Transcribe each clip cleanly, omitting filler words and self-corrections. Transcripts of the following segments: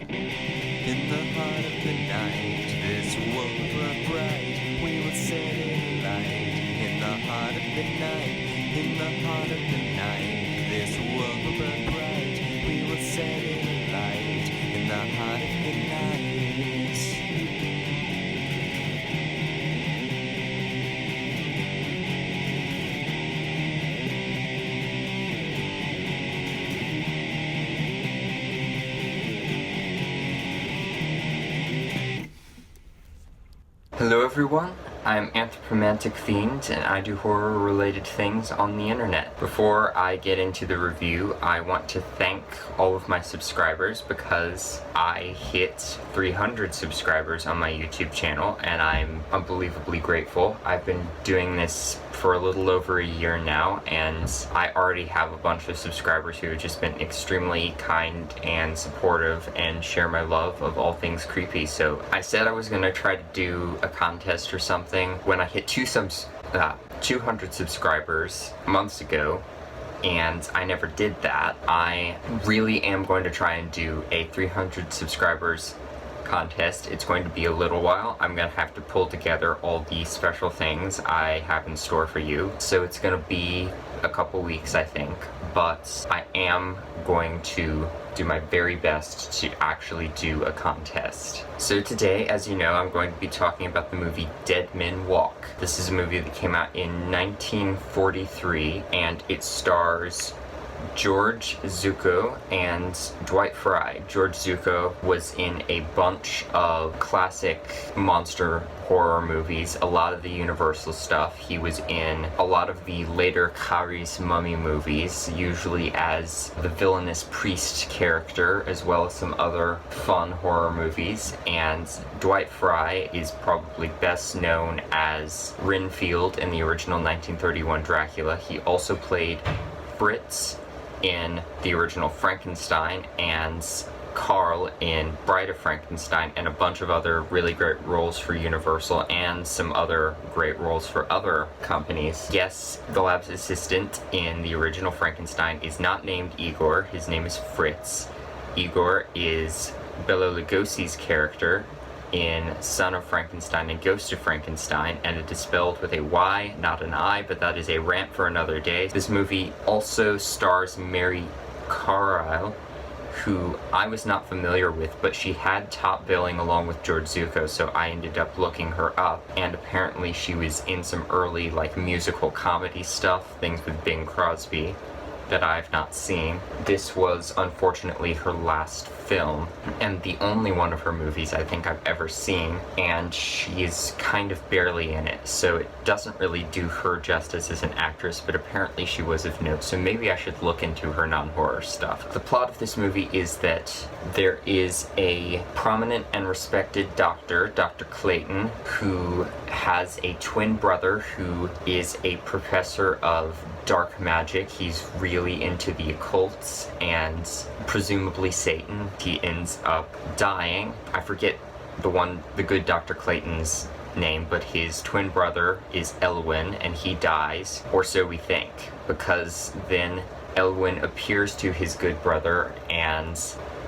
In the heart of the night, this world will burn bright. We will set it alight. In the heart of the night, in the heart of the night, this world will burn bright. We will set it alight. In the heart of the night. Hello everyone, I'm Anthropomantic Fiend, and I do horror-related things on the internet. Before I get into the review, I want to thank all of my subscribers because I hit 300 subscribers on my YouTube channel, and I'm unbelievably grateful. I've been doing this for a little over a year now, and I already have a bunch of subscribers who have just been extremely kind and supportive and share my love of all things creepy. So I said I was going to try to do a contest or something when I hit 200 subscribers months ago, and I never did that. I really am going to try and do a 300 subscribers contest. It's going to be a little while. I'm gonna have to pull together all the special things I have in store for you, so it's gonna be a couple weeks, I think, but I am going to do my very best to actually do a contest. So today, as you know, I'm going to be talking about the movie Dead Men Walk. This is a movie that came out in 1943, and it stars George Zucco and Dwight Frye. George Zucco was in a bunch of classic monster horror movies, a lot of the Universal stuff. He was in a lot of the later Kari's Mummy movies, usually as the villainous priest character, as well as some other fun horror movies. And Dwight Frye is probably best known as Renfield in the original 1931 Dracula. He also played Fritz in the original Frankenstein, and Carl in Bride of Frankenstein, and a bunch of other really great roles for Universal and some other great roles for other companies. Yes, the lab's assistant in the original Frankenstein is not named Igor. His name is Fritz. Igor is Bela Lugosi's character in Son of Frankenstein and Ghost of Frankenstein, and it is spelled with a Y, not an I, but that is a rant for another day. This movie also stars Mary Carlisle, who I was not familiar with, but she had top billing along with George Zucco, so I ended up looking her up, and apparently she was in some early musical comedy stuff, things with Bing Crosby, that I've not seen. This was unfortunately her last film, and the only one of her movies I think I've ever seen, and she's kind of barely in it, so it doesn't really do her justice as an actress, but apparently she was of note, so maybe I should look into her non-horror stuff. The plot of this movie is that there is a prominent and respected doctor, Dr. Clayton, who has a twin brother who is a professor of dark magic. He's really into the occults and presumably Satan. He ends up dying. I forget the good Dr. Clayton's name, but his twin brother is Elwyn, and he dies, or so we think, because then Elwyn appears to his good brother and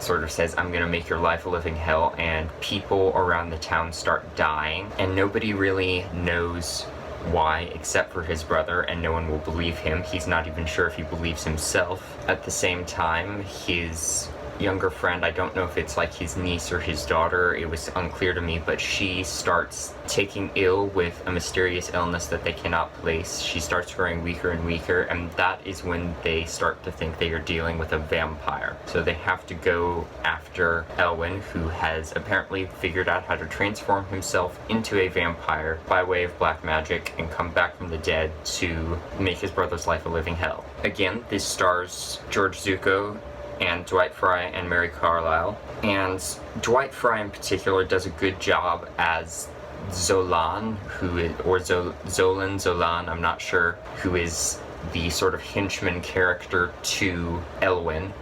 sort of says, I'm gonna make your life a living hell, and people around the town start dying, and nobody really knows why except for his brother, and no one will believe him. He's not even sure if he believes himself. At the same time, his younger friend, I don't know if it's his niece or his daughter, it was unclear to me, but she starts taking ill with a mysterious illness that they cannot place. She starts growing weaker and weaker, and that is when they start to think they are dealing with a vampire. So they have to go after Elwyn, who has apparently figured out how to transform himself into a vampire by way of black magic and come back from the dead to make his brother's life a living hell. Again, this stars George Zucco and Dwight Frye and Mary Carlisle, and Dwight Frye in particular does a good job as Zolan, Zolan, I'm not sure, who is the sort of henchman character to Elwyn,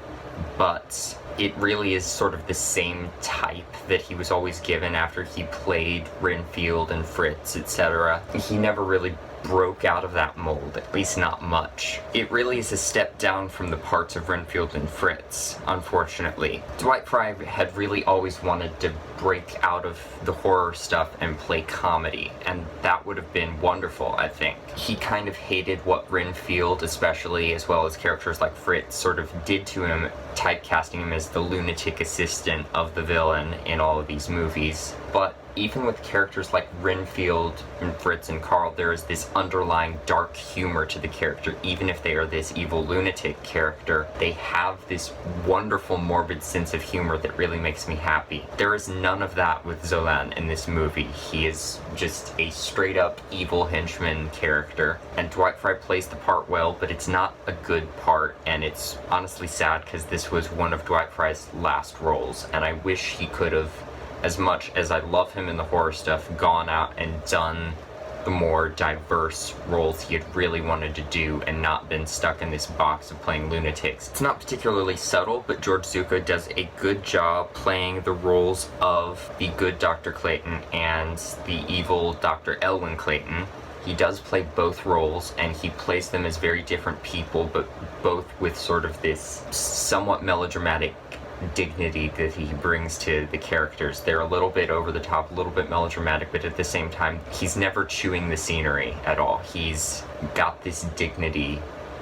but it really is sort of the same type that he was always given after he played Renfield and Fritz, etc. He never really broke out of that mold, at least not much. It really is a step down from the parts of Renfield and Fritz, unfortunately. Dwight Frye had really always wanted to break out of the horror stuff and play comedy, and that would have been wonderful, I think. He kind of hated what Renfield, especially, as well as characters like Fritz, sort of did to him, typecasting him as the lunatic assistant of the villain in all of these movies. But even with characters like Renfield and Fritz and Carl, there is this underlying dark humor to the character. Even if they are this evil lunatic character, they have this wonderful morbid sense of humor that really makes me happy. There is none of that with Zolan in this movie. He is just a straight up evil henchman character, and Dwight Frye plays the part well, but it's not a good part, and it's honestly sad because this was one of Dwight Frye's last roles, and I wish he could have, as much as I love him in the horror stuff, gone out and done the more diverse roles he had really wanted to do and not been stuck in this box of playing lunatics. It's not particularly subtle, but George Zucco does a good job playing the roles of the good Dr. Clayton and the evil Dr. Elwyn Clayton. He does play both roles, and he plays them as very different people, but both with sort of this somewhat melodramatic dignity that he brings to the characters. They're a little bit over the top, a little bit melodramatic, but at the same time, he's never chewing the scenery at all. He's got this dignity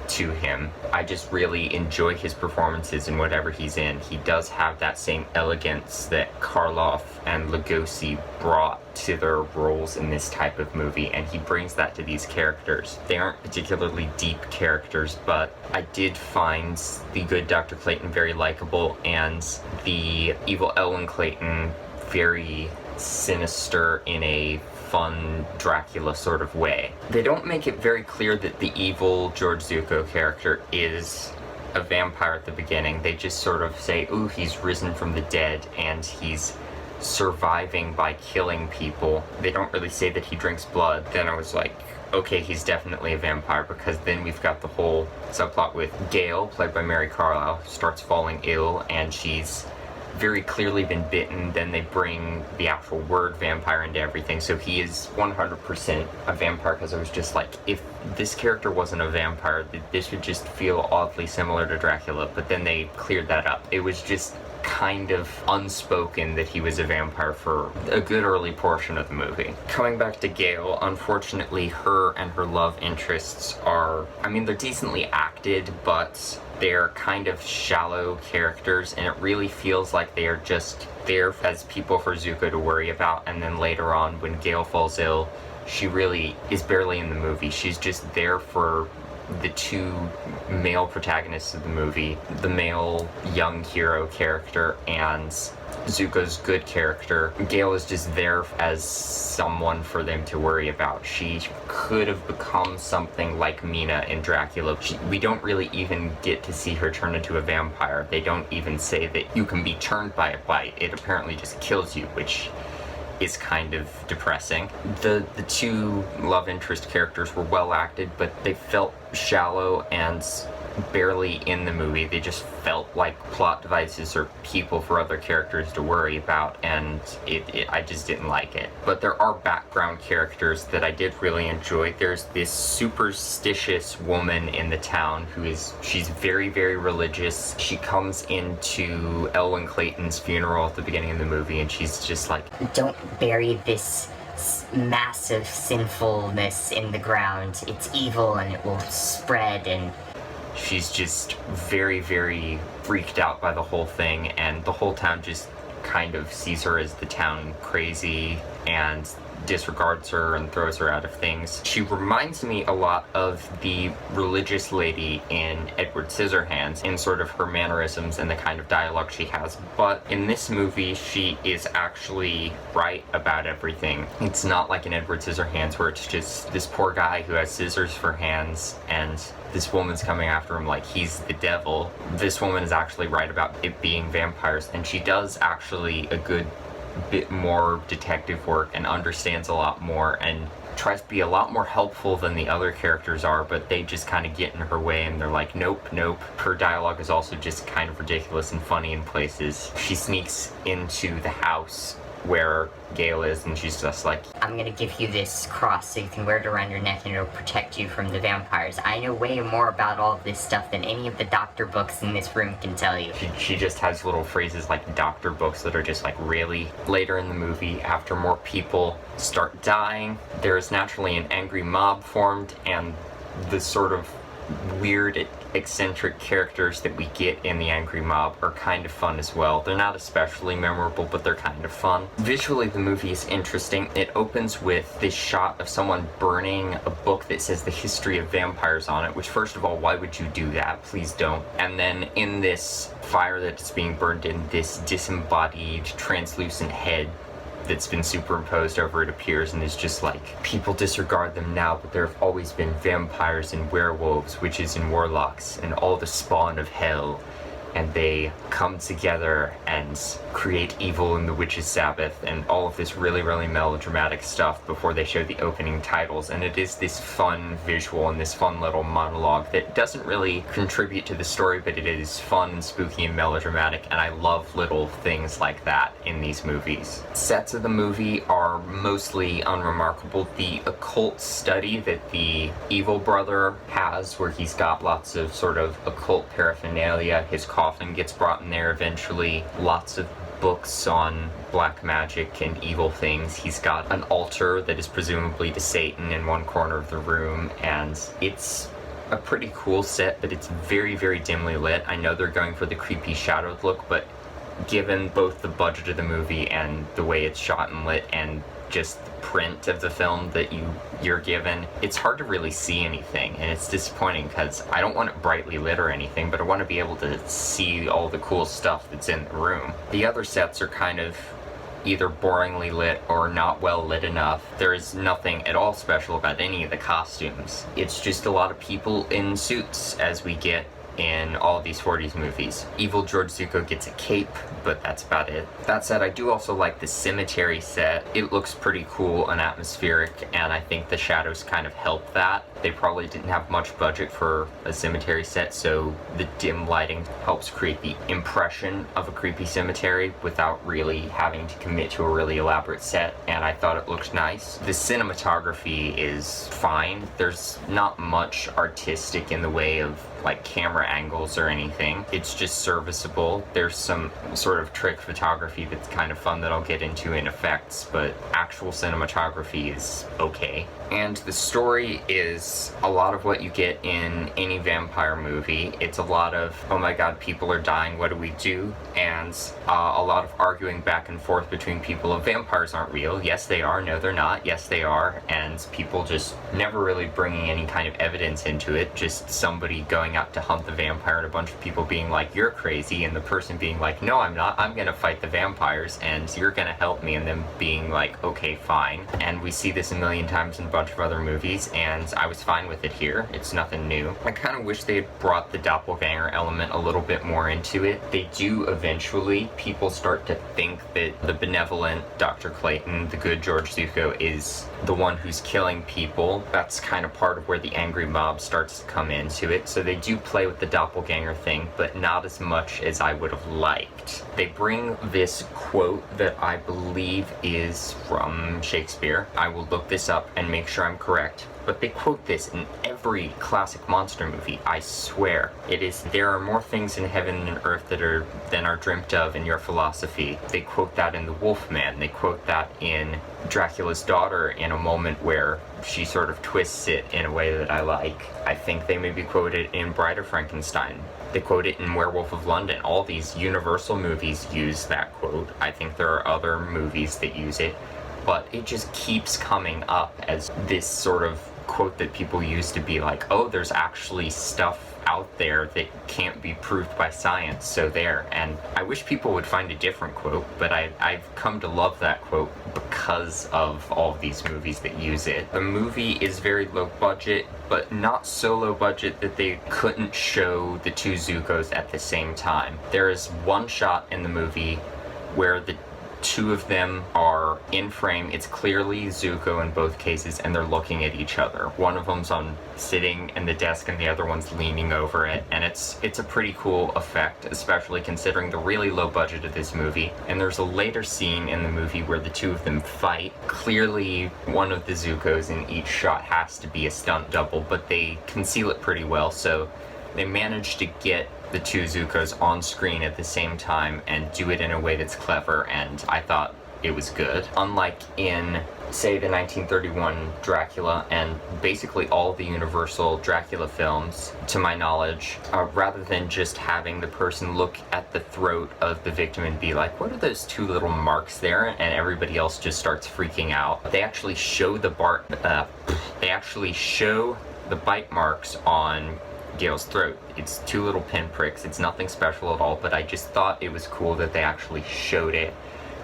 to him. I just really enjoy his performances in whatever he's in. He does have that same elegance that Karloff and Lugosi brought to their roles in this type of movie, and he brings that to these characters. They aren't particularly deep characters, but I did find the good Dr. Clayton very likable, and the evil Ellen Clayton very sinister in a fun Dracula sort of way. They don't make it very clear that the evil George Zucco character is a vampire at the beginning. They just sort of say, ooh, he's risen from the dead and he's surviving by killing people. They don't really say that he drinks blood. Then I was like, okay, he's definitely a vampire, because then we've got the whole subplot with Gail, played by Mary Carlisle, who starts falling ill, and she's very clearly been bitten. Then they bring the actual word vampire into everything, so he is 100% a vampire, because I was just like, if this character wasn't a vampire, this would just feel oddly similar to Dracula, but then they cleared that up. It was just kind of unspoken that he was a vampire for a good early portion of the movie. Coming back to Gail, unfortunately her and her love interests are, I mean, they're decently acted, but they're kind of shallow characters, and it really feels like they are just there as people for Zuko to worry about, and then later on when Gail falls ill, she really is barely in the movie. She's just there for the two male protagonists of the movie, the male young hero character and Zuko's good character. Gail is just there as someone for them to worry about. She could have become something like Mina in Dracula. We don't really even get to see her turn into a vampire. They don't even say that you can be turned by a bite. It apparently just kills you, which is kind of depressing. The two love interest characters were well acted, but they felt shallow and barely in the movie. They just felt like plot devices or people for other characters to worry about, and I just didn't like it. But there are background characters that I did really enjoy. There's this superstitious woman in the town she's very, very religious. She comes into Elwyn Clayton's funeral at the beginning of the movie, and she's just like, don't bury this massive sinfulness in the ground. It's evil and it will spread. And she's just very, very freaked out by the whole thing, and the whole town just kind of sees her as the town crazy and disregards her and throws her out of things. She reminds me a lot of the religious lady in Edward Scissorhands in sort of her mannerisms and the kind of dialogue she has, but in this movie she is actually right about everything. It's not like in Edward Scissorhands where it's just this poor guy who has scissors for hands and this woman's coming after him like he's the devil. This woman is actually right about it being vampires, and she does actually a good bit more detective work and understands a lot more and tries to be a lot more helpful than the other characters are, but they just kind of get in her way and they're like, nope. Her dialogue is also just kind of ridiculous and funny in places. She sneaks into the house where Gale is, and she's just like, I'm gonna give you this cross so you can wear it around your neck and it'll protect you from the vampires. I know way more about all of this stuff than any of the doctor books in this room can tell you. she just has little phrases like doctor books that are just like, really? Later in the movie, after more people start dying, there is naturally an angry mob formed, and the sort of weird, eccentric characters that we get in the angry mob are kind of fun as well. They're not especially memorable, but they're kind of fun. Visually, the movie is interesting. It opens with this shot of someone burning a book that says the history of vampires on it, which, first of all, why would you do that? Please don't. And then in this fire that's being burned in, this disembodied, translucent head that's been superimposed over it appears, and is just like, people disregard them now, but there have always been vampires and werewolves, witches and warlocks, and all the spawn of hell, and they come together and create evil in the witch's sabbath, and all of this really, really melodramatic stuff before they show the opening titles. And it is this fun visual and this fun little monologue that doesn't really contribute to the story, but it is fun and spooky and melodramatic, and I love little things like that in these movies. Sets of the movie are mostly unremarkable. The occult study that the evil brother has, where he's got lots of sort of occult paraphernalia, his coffin gets brought in there eventually, lots of books on black magic and evil things. He's got an altar that is presumably to Satan in one corner of the room, and it's a pretty cool set, but it's very, very dimly lit. I know they're going for the creepy shadowed look, but given both the budget of the movie and the way it's shot and lit and just the print of the film that you're given, it's hard to really see anything, and it's disappointing because I don't want it brightly lit or anything, but I want to be able to see all the cool stuff that's in the room. The other sets are kind of either boringly lit or not well lit enough. There is nothing at all special about any of the costumes. It's just a lot of people in suits, as we get in all of these 40s movies. Evil George Zuko gets a cape, but that's about it. That said, I do also like the cemetery set. It looks pretty cool and atmospheric, and I think the shadows kind of help that. They probably didn't have much budget for a cemetery set, so the dim lighting helps create the impression of a creepy cemetery without really having to commit to a really elaborate set, and I thought it looked nice. The cinematography is fine. There's not much artistic in the way of like camera angles or anything. It's just serviceable. There's some sort of trick photography that's kind of fun that I'll get into in effects, but actual cinematography is okay. And the story is a lot of what you get in any vampire movie. It's a lot of, oh my god, people are dying, what do we do? And a lot of arguing back and forth between people of vampires aren't real. Yes, they are. No, they're not. Yes, they are. And people just never really bringing any kind of evidence into it. Just somebody going out to hunt the vampire and a bunch of people being like, you're crazy, and the person being like, no, I'm not. I'm gonna fight the vampires, and you're gonna help me, and them being like, okay, fine. And we see this a million times in a bunch of other movies, and I was fine with it here. It's nothing new. I kind of wish they had brought the doppelganger element a little bit more into it. They do eventually. People start to think that the benevolent Dr. Clayton, the good George Zuko, is the one who's killing people. That's kind of part of where the angry mob starts to come into it. So they do play with the doppelganger thing, but not as much as I would have liked. They bring this quote that I believe is from Shakespeare. I will look this up and make sure I'm correct, but they quote this in every classic monster movie, I swear. It is, there are more things in heaven and earth than are dreamt of in your philosophy. They quote that in The Wolfman. They quote that in Dracula's Daughter in a moment where she sort of twists it in a way that I like. I think they maybe quote it in Bride of Frankenstein. They quote it in Werewolf of London. All these Universal movies use that quote. I think there are other movies that use it, but it just keeps coming up as this sort of quote that people use to be like, oh, there's actually stuff out there that can't be proved by science, so there. And I wish people would find a different quote, but I've come to love that quote because of all of these movies that use it. The movie is very low budget, but not so low budget that they couldn't show the two Zukos at the same time. There is one shot in the movie where the two of them are in frame. It's clearly Zuko in both cases, and they're looking at each other. One of them's sitting in the desk, and the other one's leaning over it, and it's a pretty cool effect, especially considering the really low budget of this movie. And there's a later scene in the movie where the two of them fight. Clearly, one of the Zukos in each shot has to be a stunt double, but they conceal it pretty well, so they managed to get the two Zukos on screen at the same time and do it in a way that's clever, and I thought it was good. Unlike in, say, the 1931 Dracula and basically all the Universal Dracula films, to my knowledge, rather than just having the person look at the throat of the victim and be like, what are those two little marks there? And everybody else just starts freaking out. They actually show the bite marks on Gale's throat. It's two little pinpricks. It's nothing special at all, but I just thought it was cool that they actually showed it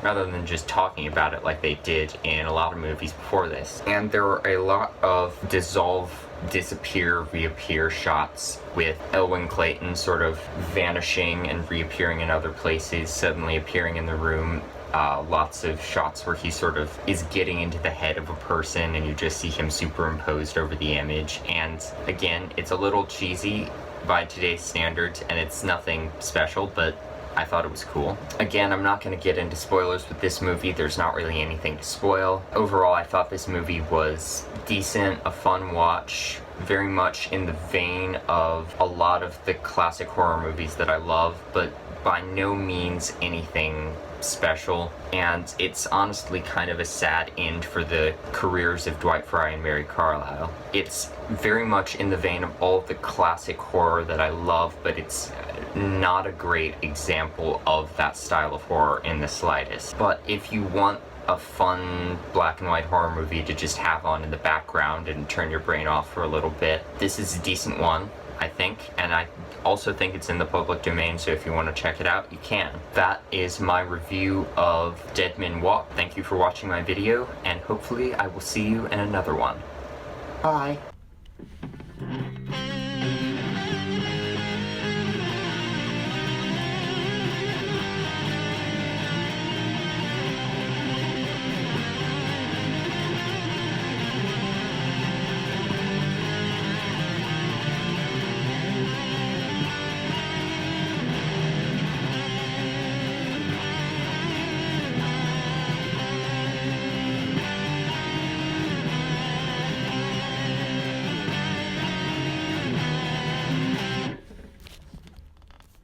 rather than just talking about it like they did in a lot of movies before this. And there were a lot of dissolve, disappear, reappear shots with Elwyn Clayton sort of vanishing and reappearing in other places, suddenly appearing in the room. Lots of shots where he sort of is getting into the head of a person and you just see him superimposed over the image. And again, it's a little cheesy by today's standards and it's nothing special, but I thought it was cool. Again, I'm not going to get into spoilers with this movie. There's not really anything to spoil. Overall, I thought this movie was decent, a fun watch, very much in the vein of a lot of the classic horror movies that I love, but by no means anything special. And it's honestly kind of a sad end for the careers of Dwight Fry and Mary Carlisle. It's very much in the vein of all of the classic horror that I love, but it's not a great example of that style of horror in the slightest. But if you want a fun black and white horror movie to just have on in the background and turn your brain off for a little bit, this is a decent one, I think, and I also think it's in the public domain, so if you want to check it out, you can. That is my review of Dead Men Walk. Thank you for watching my video, and hopefully I will see you in another one. Bye!